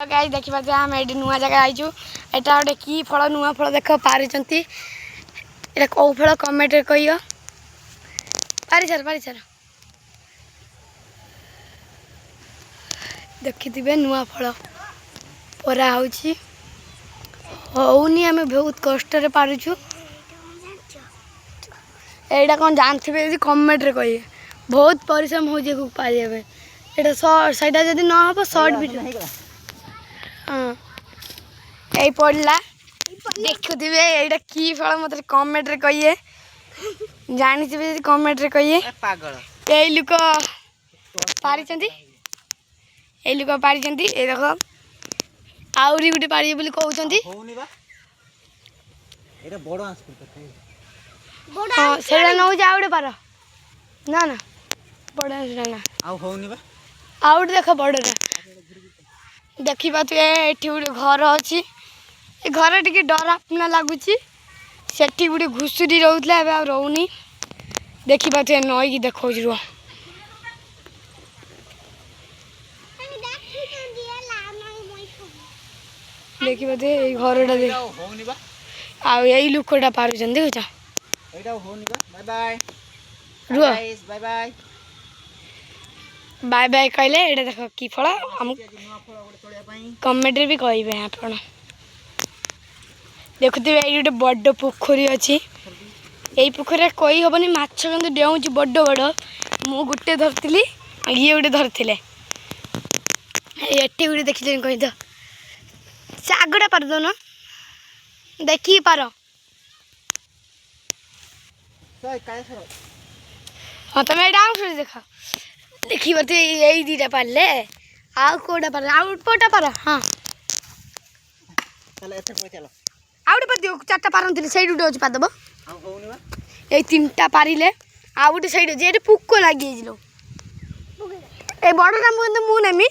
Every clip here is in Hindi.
गाइस देखि पाते हम एडी नुआ जगह आइजु एटा गोटे की फल नुआ फल देख पारिचंती एटा को फल कमेंट रे कहियो पारि सर देखिथिबे नुआ फल परा होउची होउनी आमे बहुत कष्ट रे पारुछु एटा कोन जानथिबे यदि कमेंट रे कहिए बहुत परिश्रम हो जे को पारिबे एटा साइडा जदी न हो शॉर्ट वीडियो हां ए पडला देखुथिबे एटा की फल मते कमेंट रे कहिए जानिथिबे यदि कमेंट रे कहिए पागल ए लुक पारिचंती ए लुक पारिचंती ए देखो आउरी गुटे पारिए बोली कहउचंती होउनी बा एटा बडो आंस कर हां सेडा न हो जाउडे पार ना ना बडो आंस ना आ होउनी बा आउट देखो बडो रे देखि बात एठी गुटे घर अछि ए घर टिके डर अपना लागुची सेठी गुटे घुसुरी रहउतला एबे आ रहउनी देखि बात नई की देखौ जरो देखि बात ए घरडा दे होउनी बा आ एई लुकडा पारुचन देखुचा एटा होउनी बा bye bye guys bye bye bye bye कहले एटा देखो की फळ हम कमेंट रे भी कहबे आपण देखुथिबे एई गोटे बड्ड पोखरी अछि एई पोखरे कोई होबनी माछ कंद डेउची बड्ड बड्ड मु गुटे धरतिली ये गुटे धरथिले एठी गुटे देखिले कहि द सागडा पार दो न देखि पारो सय काय सर हां तमे डाउन से देखा देखि बते एई दीटा पारले आ कोडा पार आउट पोटा पार हां चलो एथे पे चलो आउट पर दियो चारटा पारंतिली साइड उडे अछि पादबो हां होउनी बा ए तीनटा पारिले आ उडे साइड जेटे पुक्को लागि जिलो ए बडटा मु नेमी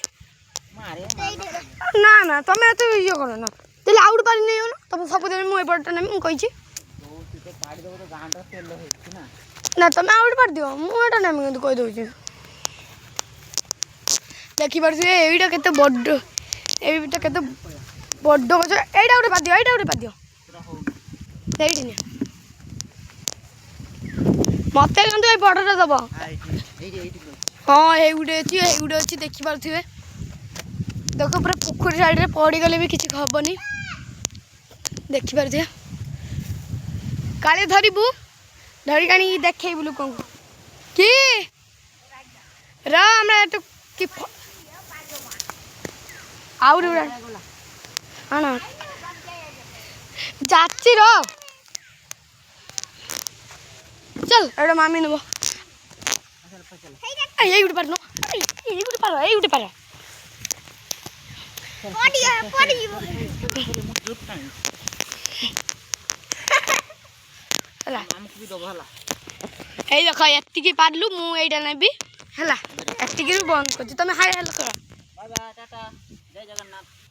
ना ना तमे तो इयो करो ना तेले आउट पारि नै हो ना तमे सब दिन मु ए बडटा नेमी मु कहिची बहुत तो पाड़ी देबो तो गांडा तेल होइछि ना ना तमे आउट पार दियो मु एटा नेमी কিন্তু কই দउछि देखि परसे एइटा केते बड्ड एइटा केते बड्ड गछ एइटा उडे पा दियो देइछि ने मते কিন্তু এই বড়টা দেব हां एइ उडे अछि देखि परथिबे देखो पूरा पोखरी साइड रे पड़ी गले भी किछि खबनी देखि परथिबे काले धरिबू धरि कानी देखै बुलु कोन की रा हमरा तो की आउर उड़ा आना जाची रो चल एडा मामी नबो एई उठ पारनो एई उठ पार पड़ी हला हमकु भी दबो हला एई देखो एत्ती की पारलु मु एइडा नेबी हला एत्ती की बंद कर तमे हाय हेलो कर बाय बाय टाटा जय जगन्नाथ।